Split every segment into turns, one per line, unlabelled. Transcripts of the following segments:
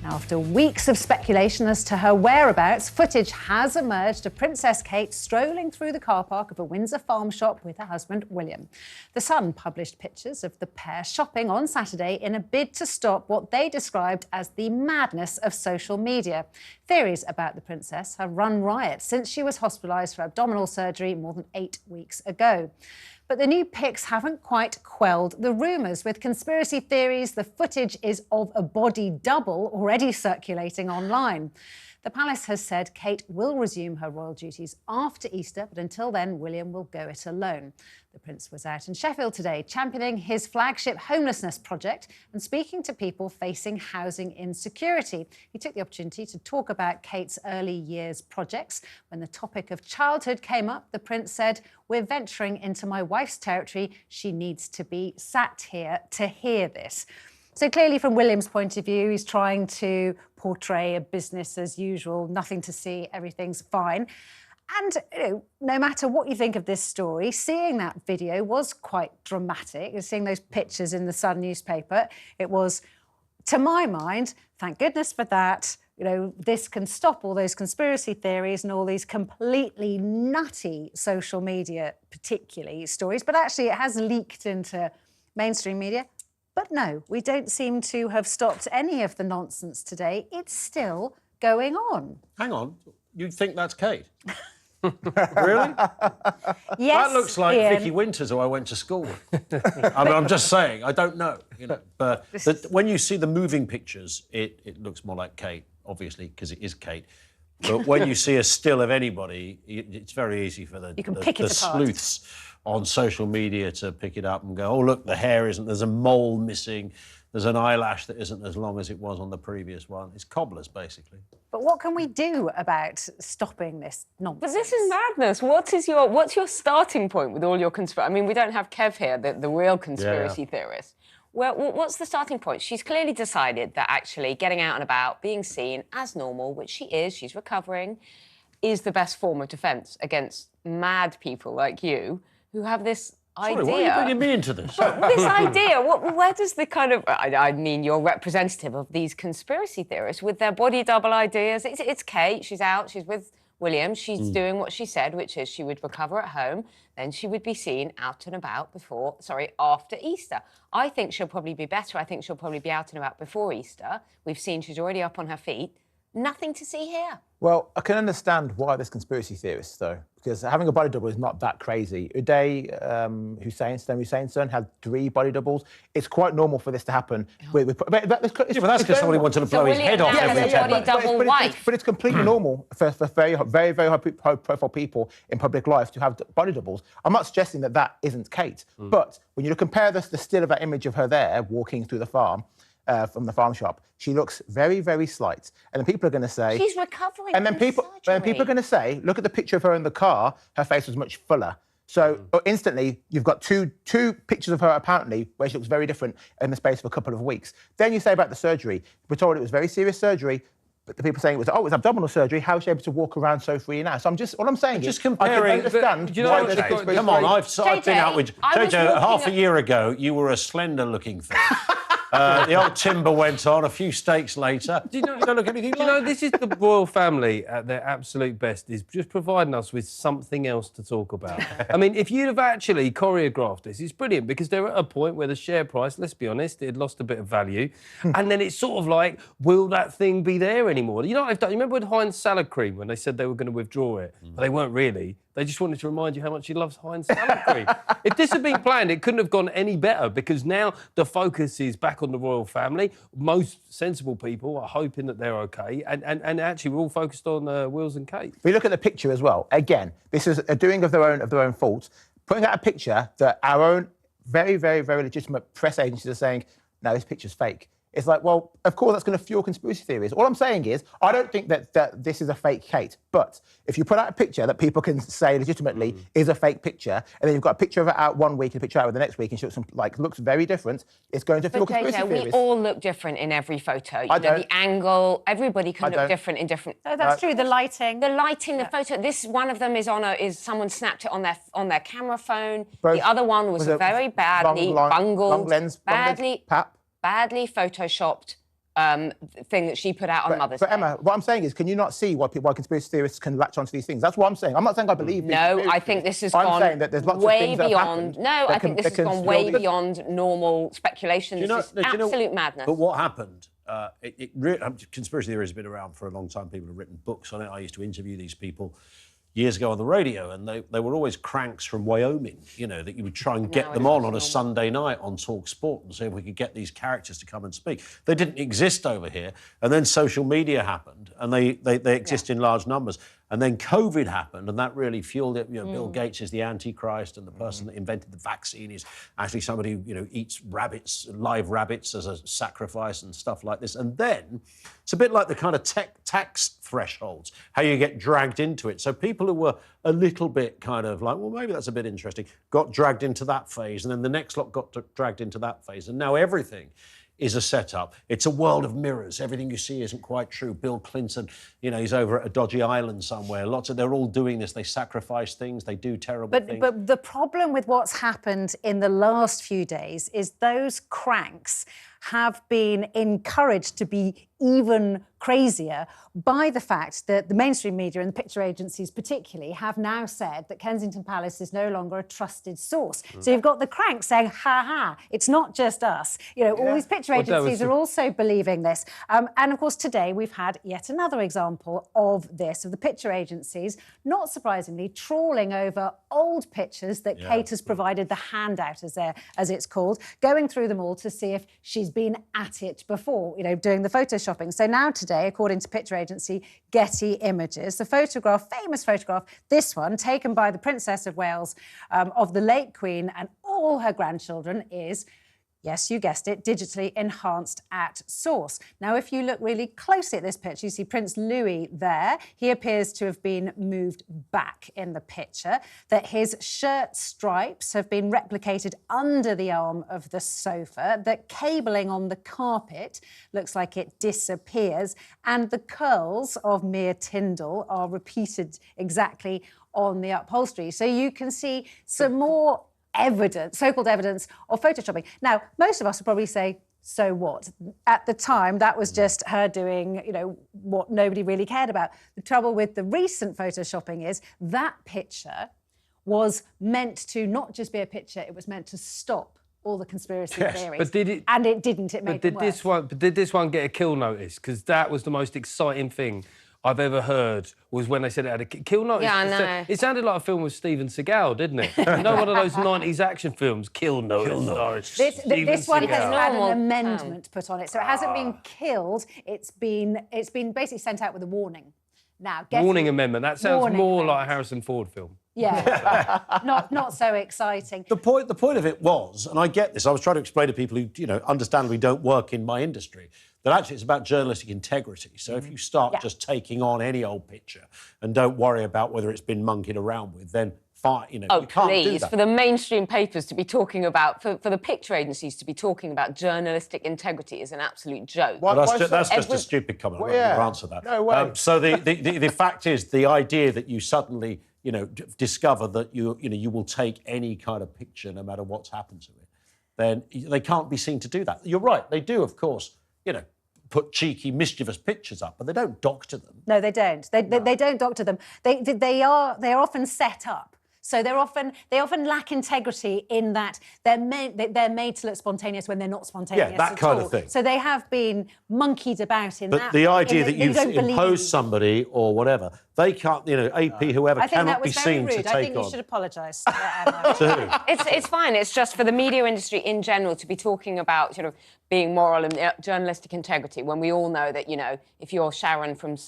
Now, after weeks of speculation as to her whereabouts, footage has emerged of Princess Kate strolling through the car park of a Windsor farm shop with her husband, William. The Sun published pictures of the pair shopping on Saturday in a bid to stop what they described as the madness of social media. Theories about the princess have run riot since she was hospitalised for abdominal surgery more than 8 weeks ago. But the new pics haven't quite quelled the rumours. With conspiracy theories, the footage is of a body double already circulating online. The palace has said Kate will resume her royal duties after Easter, but until then, William will go it alone. The prince was out in Sheffield today championing his flagship homelessness project and speaking to people facing housing insecurity. He took the opportunity to talk about Kate's early years projects. When the topic of childhood came up, the prince said, "We're venturing into my wife's territory. She needs to be sat here to hear this." So clearly, from William's point of view, he's trying to portray a business as usual, nothing to see, everything's fine. And, no matter what you think of this story, seeing that video was quite dramatic. Seeing those pictures in the Sun newspaper, it was, to my mind, thank goodness for that. This can stop all those conspiracy theories and all these completely nutty social media, particularly stories. But actually, it has leaked into mainstream media. But no, we don't seem to have stopped any of the nonsense today. It's still going on.
Hang on, you think that's Kate? Really?
Yes,
that looks like
Ian.
Vicky Winters, who I went to school with. I'm just saying, I don't know. But when you see the moving pictures, it looks more like Kate, obviously, because it is Kate. But when you see a still of anybody, it's very easy for the sleuths on social media to pick it up and go, oh, look, the hair isn't, there's a mole missing, there's an eyelash that isn't as long as it was on the previous one. It's cobblers, basically.
But what can we do about stopping this nonsense?
But this is madness. What's your starting point with all your conspiracy? I mean, we don't have Kev here, the real conspiracy theorist. Well, what's the starting point? She's clearly decided that actually getting out and about, being seen as normal, which she is, she's recovering, is the best form of defence against mad people like you who have this idea.
Sorry, why are you bringing me into this?
This idea, where does the kind of... I mean, you're representative of these conspiracy theorists with their body double ideas. It's Kate, she's out, she's with William, she's doing what she said, which is she would recover at home, then she would be seen out and about after Easter. I think she'll probably be better. I think she'll probably be out and about before Easter. We've seen she's already up on her feet. Nothing to see here.
Well, I can understand why there's conspiracy theorists, though, because having a body double is not that crazy. Uday Hussein's son had 3 body doubles. It's quite normal for this to happen. But that's
because somebody wanted to blow his head off every time.
But it's completely normal for very, very, very high-profile people in public life to have body doubles. I'm not suggesting that isn't Kate, but when you compare the still of that image of her there walking through the farm, from the farm shop, she looks very, very slight. And then people are going to say...
She's recovering
And then people are going to say, look at the picture of her in the car, her face was much fuller. So instantly, you've got two pictures of her, apparently, where she looks very different in the space of a couple of weeks. Then you say about the surgery. We're told it was very serious surgery, but the people saying it was abdominal surgery. How is she able to walk around so free now? So all I'm saying is,
comparing,
I can understand why there's conspiracy.
Come on, I've been out with Jojo. Half a year ago, you were a slender-looking thing. The old timber went on a few steaks later.
You don't
look anything like
this is the royal family at their absolute best, is just providing us with something else to talk about. I mean, if you'd have actually choreographed this, it's brilliant, because they're at a point where the share price, let's be honest, it had lost a bit of value. And then it's sort of like, will that thing be there anymore? You know what I've done? You remember with Heinz salad cream when they said they were going to withdraw it? But they weren't really. They just wanted to remind you how much he loves Heinz salad cream. If this had been planned, it couldn't have gone any better, because now the focus is back on the royal family. Most sensible people are hoping that they're OK, and actually we're all focused on Wills and Kate.
We look at the picture as well. Again, this is a doing of their own fault. Putting out a picture that our own very, very, very legitimate press agencies are saying, no, this picture's fake. It's like, well, of course, that's going to fuel conspiracy theories. All I'm saying is, I don't think that this is a fake Kate. But if you put out a picture that people can say legitimately is a fake picture, and then you've got a picture of it out one week and a picture out the next week, and she looks very different, it's going to fuel conspiracy theories.
We all look different in every photo. The angle, everybody can look different in different...
Oh, that's true. The lighting.
The photo. This one of them is someone snapped it on their camera phone. The other one was a very badly bungled, badly photoshopped thing that she put out on Mother's Day.
But Emma, what I'm saying is, can you not see why conspiracy theorists can latch onto these things? That's what I'm saying. I'm not saying I believe these.
No, I think this has
I'm
gone
saying that there's lots
way
of things that have
beyond.
happened
No,
that
I think this has gone way beyond normal speculation. This is absolute madness.
But what happened? Conspiracy theories have been around for a long time. People have written books on it. I used to interview these people years ago on the radio, and they were always cranks from Wyoming, that you would try and get them on a Sunday night on Talk Sport and see if we could get these characters to come and speak. They didn't exist over here, and then social media happened, and they exist in large numbers. And then COVID happened, and that really fueled it. Bill Gates is the Antichrist, and the person that invented the vaccine is actually somebody who eats live rabbits as a sacrifice and stuff like this. And then it's a bit like the kind of tax thresholds, how you get dragged into it. So people who were a little bit kind of like, well, maybe that's a bit interesting, got dragged into that phase, and then the next lot got dragged into that phase, and now everything is a setup. It's a world of mirrors. Everything you see isn't quite true. Bill Clinton, he's over at a dodgy island somewhere. They're all doing this. They sacrifice things. They do terrible things.
But the problem with what's happened in the last few days is those cranks have been encouraged to be even crazier by the fact that the mainstream media and the picture agencies particularly have now said that Kensington Palace is no longer a trusted source. So you've got the cranks saying, ha, it's not just us. All these picture agencies are also believing this. And of course, today we've had yet another example of this, of the picture agencies, not surprisingly, trawling over old pictures that Kate has provided, the handout as it's called, going through them all to see if she's been at it before, doing the photoshopping. So now today, according to picture agency Getty Images, the famous photograph, this one, taken by the Princess of Wales, of the late Queen and all her grandchildren, is, yes, you guessed it, digitally enhanced at source. Now, if you look really closely at this picture, you see Prince Louis there. He appears to have been moved back in the picture, that his shirt stripes have been replicated under the arm of the sofa, that cabling on the carpet looks like it disappears, and the curls of Mere Tyndall are repeated exactly on the upholstery. So you can see some more evidence, so-called evidence of photoshopping. Now, most of us would probably say, so what? At the time, that was just her doing, what nobody really cared about. The trouble with the recent photoshopping is that picture was meant to not just be a picture, it was meant to stop all the conspiracy theories.
But did it?
And it didn't. It made them worse.
Did this one get a kill notice? Because that was the most exciting thing I've ever heard, was when they said it had a kill notice.
Yeah, I know.
It sounded like a film with Steven Seagal, didn't it? One of those 90s action films, Kill Notice.
This one has had an amendment put on it, so it hasn't been killed. It's been basically sent out with a warning. Now,
warning amendment. That sounds more like a Harrison Ford film.
Yeah, not so exciting.
The point of it was, and I get this, I was trying to explain to people who, understandably don't work in my industry, that actually it's about journalistic integrity. So if you start just taking on any old picture and don't worry about whether it's been monkeyed around with, then fine, you can't do that.
For the mainstream papers to be talking about, for the picture agencies to be talking about journalistic integrity is an absolute joke.
That's just a stupid comment. I won't answer that.
No way.
So the fact is, the idea that you suddenly, discover that you will take any kind of picture no matter what's happened to it, then they can't be seen to do that. You're right, they do, of course, put cheeky, mischievous pictures up, but they don't doctor them.
No, they don't. They don't doctor them. They are often set up. So they often lack integrity in that they're made to look spontaneous when they're not spontaneous.
Yeah, that kind of thing.
So they have been monkeyed about in that.
But the idea that you've imposed somebody or whatever, they can't, AP, whoever, cannot be seen to take on.
I think you should apologise to Emma.
It's fine. It's just for the media industry in general to be talking about sort of being moral and journalistic integrity when we all know that, if you're Sharon from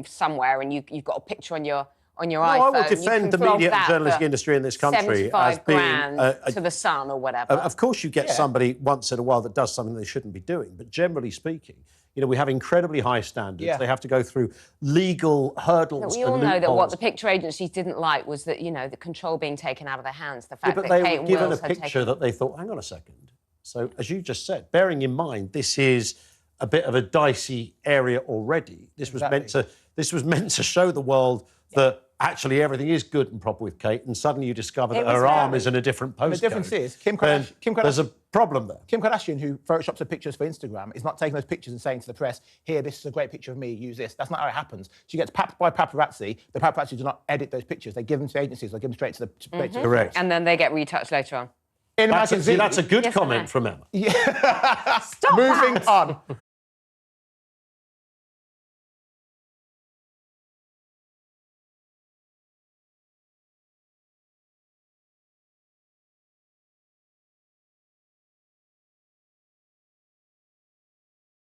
somewhere and you've got a picture on your iPhone.
I will defend the media and journalistic industry in this country as being
to the Sun or whatever.
Of course, you get somebody once in a while that does something they shouldn't be doing, but generally speaking, we have incredibly high standards.
Yeah.
They have to go through legal hurdles.
We all know that what the picture agencies didn't like was that the control being taken out of their hands. The fact
but
that
they
Kate
were given a
Wills
picture that they thought, hang on a second. So, as you just said, bearing in mind this is a bit of a dicey area already. This was meant to show the world that actually everything is good and proper with Kate, and suddenly you discover that
was
her arm
very-
is in a different postcode.
The difference is Kim
then
Kardashian.
there's a problem there.
Kim Kardashian, who photoshops her pictures for Instagram, is not taking those pictures and saying to the press, "Here, this is a great picture of me. Use this." That's not how it happens. She gets papped by paparazzi. The paparazzi do not edit those pictures. They give them to agencies. They give them straight to the.
Correct.
And then they get retouched later on.
In
That's
magazine.
a good
Yes, I know.
comment from Emma.
Stop
Moving
that.
on.